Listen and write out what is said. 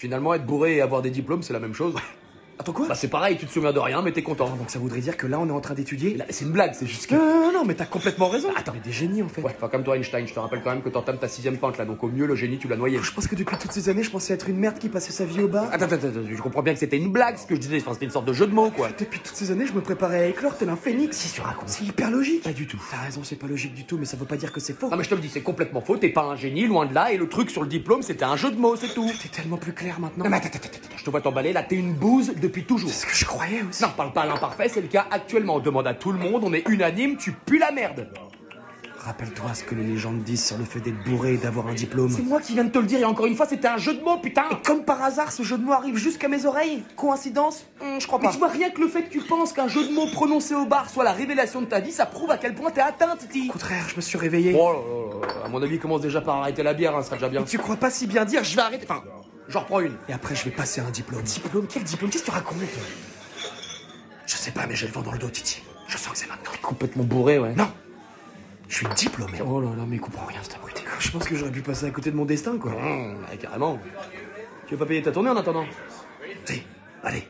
Finalement, être bourré et avoir des diplômes, c'est la même chose. Attends quoi? Bah c'est pareil, tu te souviens de rien, mais t'es content. Donc ça voudrait dire que là on est en train d'étudier? C'est une blague, c'est juste que... Non, mais t'as complètement raison. Attends. On est des génies en fait. Ouais, enfin comme toi Einstein, je te rappelle quand même que t'entames ta 6ème pente là, donc au mieux le génie tu l'as noyé. Je pense que depuis toutes ces années, je pensais être une merde qui passait sa vie au bar. Attends, je comprends bien que c'était une blague ce que je disais, enfin c'était une sorte de jeu de mots quoi. Depuis toutes ces années, je me préparais à éclore tel un phénix. Si tu racontes. C'est hyper logique. Pas du tout. T'as raison, c'est pas logique du tout, mais ça veut pas dire que c'est faux. Non mais je te le dis, c'est complètement faux, t'es pas un génie, loin de là, et le truc sur le diplôme c'était un jeu de mots, c'est tout. T'es tellement plus clair maintenant. Non mais attends, je te vois t'emballer là, t'es une bouse depuis toujours. C'est ce que je croyais aussi. Non, parle pas à l'imparfait, c'est le cas actuellement. On demande à tout le monde, on est unanime, tu pues la merde. Rappelle-toi ce que les légendes disent sur le fait d'être bourré et d'avoir un diplôme. C'est moi qui viens de te le dire, et encore une fois, c'était un jeu de mots, putain. Et comme par hasard, ce jeu de mots arrive jusqu'à mes oreilles. Coïncidence? Je crois Mais pas. tu vois, rien que le fait que tu penses qu'un jeu de mots prononcé au bar soit la révélation de ta vie, ça prouve à quel point t'es atteint, Titi. Au contraire, je me suis réveillé. Oh là là, à mon avis, il commence déjà par arrêter la bière, hein, ça sera déjà bien. Et tu crois pas si bien dire, je vais arrêter. Enfin, J'en reprends une. et après je vais passer un diplôme. Diplôme? Quel diplôme? Qu'est-ce que tu racontes? Je sais pas, mais j'ai le vent dans le dos, Titi. Je sens que c'est maintenant. Complètement bourré, ouais. Non, je suis diplômé. Oh là là, mais il comprend rien, cet abruti. Je pense que j'aurais pu passer à côté de mon destin, quoi. Ouais, carrément. Tu veux pas payer ta tournée en attendant? Allez,